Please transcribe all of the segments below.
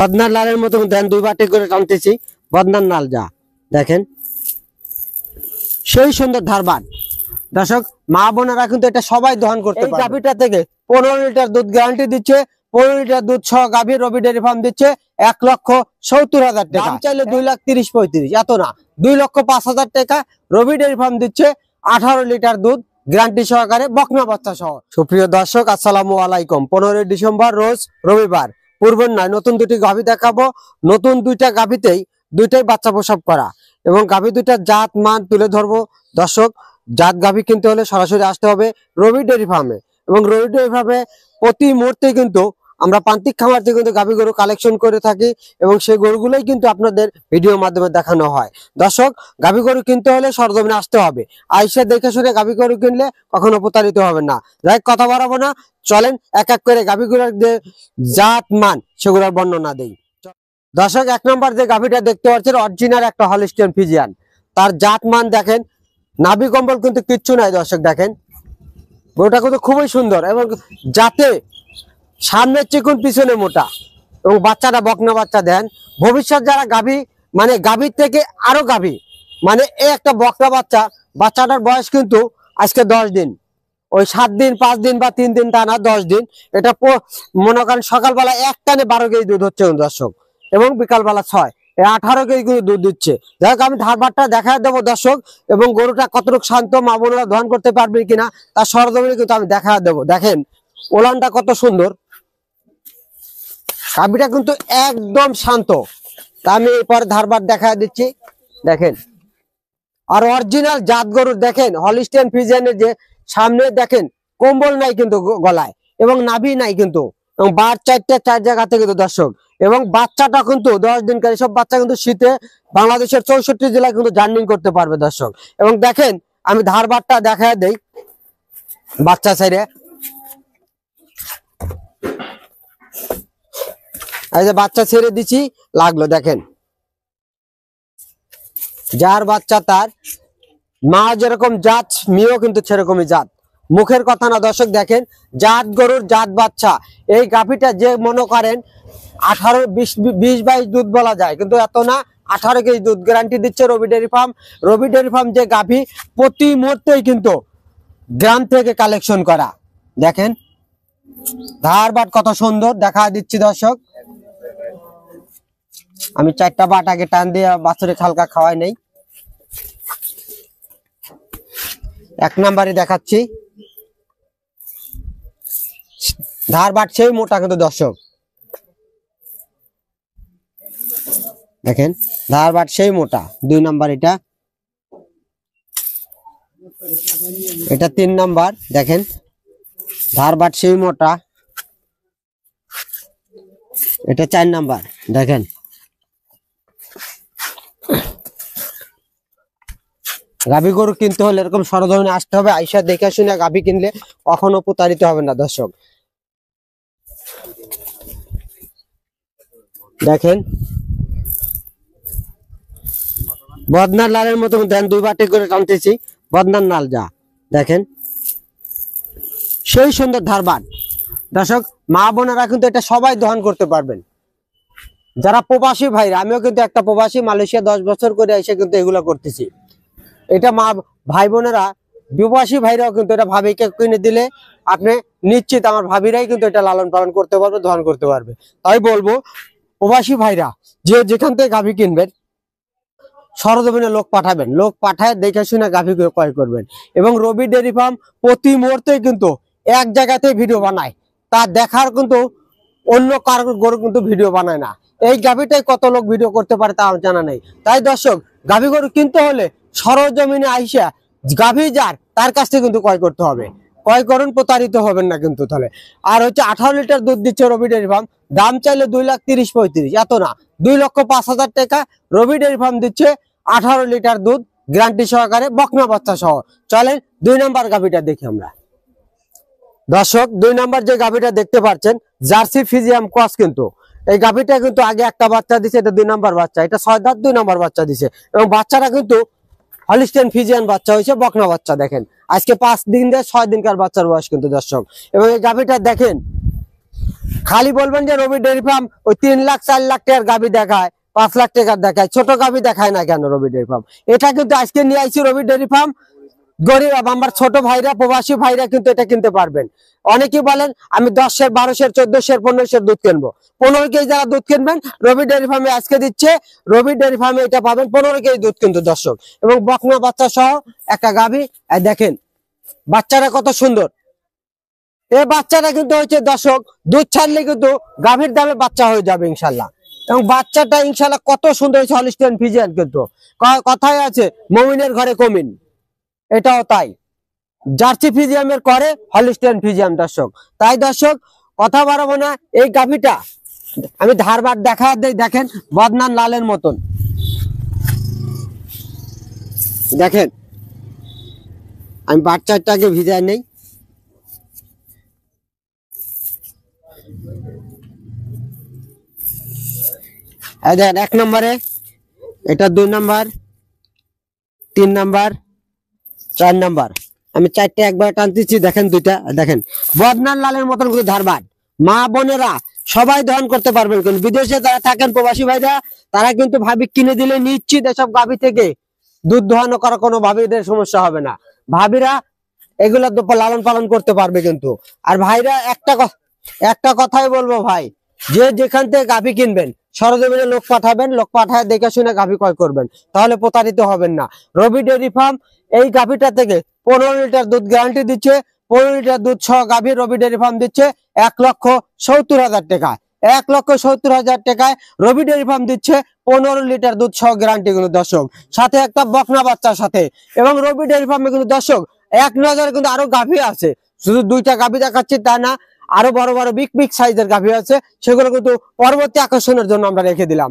বদনার লালের মতো দেন, 2 বাটি করে টানতেছি। বদনার লাল যা দেখেন, সেই সুন্দর ধারবান। দর্শক মা বোনেরা কিন্তু এটা সবাই দহন করতে পারবে। এই গাভীটা থেকে 15 লিটার দুধ গ্যারান্টি দিচ্ছে। 15 লিটার দুধ সহ গাভী রবি ডেয়ারি ফার্ম দিচ্ছে 1,70,000 টাকা। দাম চাইলে 2,30,35, এত না, 2,05,000 টাকা। রবি ডেয়ারি ফার্ম দিচ্ছে 18 লিটার দুধ গ্যারান্টি সহকারে, বকনা বাচ্চা সহ। সুপ্রিয় দর্শক আসসালামু আলাইকুম। 15 ডিসেম্বর রোজ রবিবার, পূর্বের নয়, নতুন দুটি গাভী দেখাবো। নতুন দুইটা গাভীতেই দুইটাই বাচ্চা প্রসব করা এবং গাভী দুইটার জাত মান তুলে ধরবো। দর্শক জাত গাভী কিনতে হলে সরাসরি আসতে হবে রবি ডেয়ারি ফার্মে, এবং রবি ডেয়ারি ফার্মে প্রতি মুহূর্তে কিন্তু আমরা প্রান্তিক খামার থেকে কিন্তু গাভী গরু কালেকশন করে থাকি এবং সেই গরুগুলোই কিন্তু আপনাদের ভিডিওর মাধ্যমে দেখানো হয়। দর্শক গাভী গরু কিনতে হলে সরজমিনে আসতে হবে, আইসা দেখে শুনে গাভী গরু কিনলে কখনো প্রতারিত হবে না। যাই কথা বাড়াবো না, চলেন এক এক করে গাভী গরুর যে জাত মান সেগুলোর বর্ণনা দেই। দর্শক 1 নম্বর যে গাভীটা দেখতে পাচ্ছেন অরিজিনাল একটা হলিস্টিয়ান ফ্রিজিয়ান। তার জাত মান দেখেন, নাভি কম্বল কিন্তু কিচ্ছু নাই। দর্শক দেখেন গরুটা কিন্তু খুবই সুন্দর এবং যাতে সামনে চিকুন পিছনে মোটা, এবং বাচ্চাটা বকনা বাচ্চা দেন। ভবিষ্যৎ যারা গাভী মানে গাভীর থেকে আরো গাভী মানে এই একটা বকনা বাচ্চা, বাচ্চাটার বয়স কিন্তু আজকে 10 দিন, ওই 7 দিন 5 দিন বা 3 দিন তা না, 10 দিন। এটা মনে করেন সকালবেলা এক টানে 12 কেজি দুধ হচ্ছে দর্শক, এবং বিকালবেলা 6, 18 কেজি কিন্তু দুধ দিচ্ছে। যাই হোক আমি ধারবারটা দেখা দেবো দর্শক, এবং গরুটা কতটুকু শান্ত মা বোনেরা দহন করতে পারবে কিনা তার সরজমিনে কিন্তু আমি দেখা দেবো। দেখেন ওলানটা কত সুন্দর, গাভীটা কিন্তু একদম শান্ত। তা আমি এরপর ধারবার দেখা দিচ্ছি। দেখেন আর অরিজিনাল জাত গরু দেখেন, হলিস্টিয়ান ফ্রিজিয়ানের যে সামনে দেখেন কম্বল নাই কিন্তু গলায়, এবং নাভি নাই কিন্তু, এবং বার 4 জায়গাতে কিন্তু দর্শক। এবং বাচ্চাটা কিন্তু 10 দিনকার, সব বাচ্চা কিন্তু শীতে বাংলাদেশের 64 জেলায় কিন্তু জার্নিং করতে পারবে দর্শক। এবং দেখেন আমি ধারবারটা দেখা দেই বাচ্চা সাইডে, এই যে বাচ্চা ছেড়ে দিচ্ছি, লাগলো দেখেন, যার বাচ্চা তার মা যেরকম জাত, মেয়েও কিন্তু সেরকমই জাত। মুখের কথা না দর্শক, দেখেন জাত গরুর জাত বাচ্চা। এই গাভীটা যে মনে করেন 18, 20, 22 দুধ বলা যায়, কিন্তু এত না, 18 কেজি দুধ গ্যারান্টি দিচ্ছে রবি ডেয়ারি ফার্ম। রবি ডেয়ারি ফার্ম যে গাভী প্রতি মুহূর্তেই কিন্তু গ্রাম থেকে কালেকশন করা। দেখেন ধারবাট কত সুন্দর দেখা দিচ্ছি দর্শক। আমি 4টা বাট আগে টান দিয়ে বাছুরে হালকা খাওয়াই নেই। 1 নম্বরে দেখাচ্ছি, ধারবাট সেই মোটা কিন্তু দর্শক। দেখেন ধারবাট সেই মোটা। 2 নম্বর এটা 3 নম্বর। দেখেন ধারবাট সেই মোটা, এটা 4 নম্বর। দেখেন গাভী গরু কিনতে হলে এরকম সরজমিনে আসতে হবে, আইসা দেখে শুনে গাভী কিনলে কখনো প্রতারিত হবে না দর্শক। দেখেন বদনার লালের মতো দেন, 2 বাটি করে টানতেছি। বদনার লাল যা দেখেন, সেই সুন্দর ধারবান। দর্শক মা বোনেরা কিন্তু এটা সবাই দহন করতে পারবেন। যারা প্রবাসী ভাইরা, আমিও কিন্তু একটা প্রবাসী, মালয়েশিয়া 10 বছর করে এসে কিন্তু এগুলো করতেছি। এটা মা ভাই বোনেরা, প্রবাসী ভাইরাও কিন্তু এটা ভাবিকে কিনে দিলে আপনি নিশ্চিত আমার ভাবিরাই কিন্তু এটা লালন পালন করতে পারবে, দহন করতে পারবে। তাই বলবো প্রবাসী ভাইরা যে যেখান থেকে গাভী কিনবেন সরজমিনে লোক পাঠাবেন, লোক পাঠায় দেখে শুনে গাভী ক্রয় করবেন। এবং রবি ডেয়ারি ফার্ম প্রতি মুহূর্তে কিন্তু এক জায়গাতে ভিডিও বানায়, তা দেখার কিন্তু অন্য কারো গরু কিন্তু ভিডিও বানায় না। এই গাভীটাই কত লোক ভিডিও করতে পারে তা জানা নেই। তাই দর্শক গাভী গরু কিনতে হলে সরজমিনে আইসা গাভী যার তার কাছ থেকে কিন্তু ক্রয় করতে হবে। ক্রয় করুন, প্রতারিত হবেন না কিন্তু তাহলে। আর হচ্ছে 18 লিটার দুধ দিচ্ছে রবি ডেয়ারি ফার্ম। দাম চাইলে 2,30,35, এত না, 2,05,000 টাকা। রবি ডেয়ারি ফার্ম দিচ্ছে 18 লিটার দুধ গ্যারান্টি সহকারে, বকনা বাচ্চা সহ। চলেন 2 নম্বর গাভীটা দেখি আমরা দর্শক। 2 নম্বর যে গাভীটা দেখতে পাচ্ছেন জার্সি ফ্রিজিয়ান ক্রস, কিন্তু এই গাভীটা কিন্তু আগে একটা বাচ্চা দিছে, এটা 2 নম্বর বাচ্চা। এটা 6 দাঁত 2 নম্বর বাচ্চা দিছে, এবং বাচ্চাটা কিন্তু হলিস্টিয়ান ফ্রিজিয়ান বাচ্চা হয়েছে, বকনা বাচ্চা। দেখেন আজকে 5 দিন দিয়ে 6 দিনকার বাচ্চার বয়স কিন্তু দর্শক। এবং এই গাভীটা দেখেন খালি বলবেন যে রবি ডেয়ারি ফার্ম ওই 3 লাখ 4 লাখ টাকার গাভী দেখায়, 5 লাখ টাকার দেখায়, ছোট গাভী দেখায় না কেন রবি ডেয়ারি ফার্ম? এটা কিন্তু আজকে নিয়ে আইছি রবি ডেয়ারি ফার্ম। গরিব আমার ছোট ভাইরা, প্রবাসী ভাইরা কিন্তু এটা কিনতে পারবেন। অনেকেই বলেন আমি 10 সের, 12 সের, 14 সের, 15 সের দুধ কিনবো। 15 কেজি যারা দুধ কিনবেন রবি ডেয়ারি ফার্মে আজকে দিচ্ছে, রবি ডেয়ারি ফার্মে এটা পাবেন 15 কেজি দুধ কিন্তু দর্শক। এবং বকনা বাচ্চা সহ একটা গাভী। দেখেন বাচ্চাটা কত সুন্দর। এই বাচ্চাটা কিন্তু হচ্ছে দর্শক দুধ ছাড়লে কিন্তু গাভীর দামে বাচ্চা হয়ে যাবে ইনশাল্লাহ। এবং বাচ্চাটা ইনশাল্লাহ কত সুন্দর হয়েছে, হলিস্টিয়ান ফ্রিজিয়ান। কিন্তু কথাই আছে মমিনের ঘরে কমিন, এটাও তাই। জার্সি ফ্রিজিয়ামের করে হলিস্টিয়ান ফ্রিজিয়াম দর্শক। তাই দর্শক কথা বাড়াবো না, এই গাভীটা আমি ধারবার দেখা দেই। দেখেন বদনান লালের মতন, দেখেন আমি বাচ্চাটাকে ভিজাই নেই। দেখেন 1 নম্বরে, এটা 2 নম্বর, 3 নম্বর, 4 নম্বর। আমি 4টে একবার টানতেছি, দেখেন 2টা। দেখেন বদনান লালের মতন করে ধারবাট। মা বোনেরা সবাই দহন করতে পারবেন। কিন্তু বিদেশে যারা থাকেন প্রবাসী ভাইরা, তারা কিন্তু ভাবি কিনে দিলে নিশ্চিত এসব গাভী থেকে দুধ দোহানো করা কোনো ভাবিদের সমস্যা হবে না। ভাবিরা এগুলো লালন পালন করতে পারবে কিন্তু। আর ভাইরা একটা কথাই বলবো ভাই, যে যেখান থেকে গাভী কিনবেন সরজমিনে লোক পাঠাবেন, লোক পাঠায় দেখে শুনে গাভী ক্রয় করবেন, তাহলে প্রতারিত হবেন না। রবি ডেয়ারি ফার্ম এই গাভীটা থেকে 15 লিটার দুধ গ্যারান্টি দিচ্ছে। 15 লিটার দুধ সহ গাভী রবি ডেয়ারি ফার্ম দিচ্ছে 1,70,000 টাকায়। 1,70,000 টাকায় রবি ডেয়ারি ফার্ম দিচ্ছে 15 লিটার দুধ সহ গ্যারান্টি গুলো দর্শক, সাথে একটা বকনা বাচ্চার সাথে। এবং রবি ডেয়ারি ফার্মে কিন্তু দর্শক 1 নজরে কিন্তু আরো গাভী আছে, শুধু 2টা গাভী দেখাচ্ছি তা না, আরো বড় বড় বিগ সাইজের গাভী আছে। সেগুলো কিন্তু পরবর্তী আকর্ষণের জন্য আমরা রেখে দিলাম।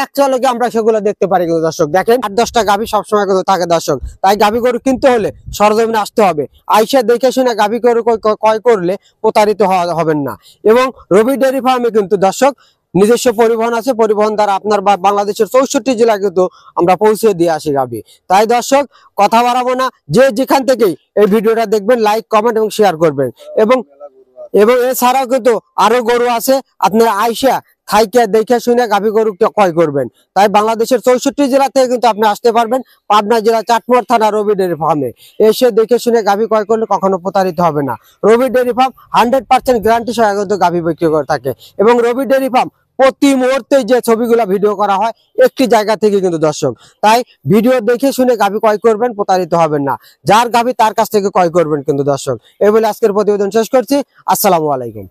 এক চলকে আমরা সেগুলো দেখতে পারি কিন্তু দর্শক। দেখেন 8-10টা গাভী সবসময় কিন্তু থাকে দর্শক। তাই গাভী গরু কিনতে হলে সরজমিনে আসতে হবে, আইসা দেখে শুনে গাভী গরু ক্রয় করলে প্রতারিত হবেন না। এবং রবি ডেয়ারি ফার্মে কিন্তু দর্শক নিজস্ব পরিবহন আছে, পরিবহন দ্বারা আপনার বাংলাদেশের 64 জেলা কিন্তু আমরা পৌঁছে দিয়ে আসি গাভী। তাই দর্শক কথা বাড়াবো না, যে যেখান থেকেই এই ভিডিওটা দেখবেন লাইক, কমেন্ট এবং শেয়ার করবেন। এবং এছাড়াও কিন্তু আরো গরু আছে, আপনারা আইসা থাইকে দেখে শুনে গাভী গরু ক্রয় করবেন। তাই বাংলাদেশের 64 জেলা থেকে কিন্তু আপনি আসতে পারবেন পাবনা জেলা চাটমোহর থানা রবি ডেয়ারি ফার্মে। এসে দেখে শুনে গাভী ক্রয় করলে কখনো প্রতারিত হবে না। রবি ডেয়ারি ফার্ম 100% গ্যারান্টি সহ কিন্তু গাভী বিক্রি করে থাকে। এবং রবি ডেয়ারি ফার্ম প্রতি মুহূর্তে যে ছবিগুলো ভিডিও করা হয় একটি জায়গা থেকে কিন্তু দর্শক। তাই ভিডিও দেখে শুনে গাভী ক্রয় করবেন, প্রতারিত হবেন না। যার গাভী তার কাছ থেকে ক্রয় করবেন কিন্তু দর্শক। এই বলে আজকের প্রতিবেদন শেষ করছি। আসসালামু আলাইকুম।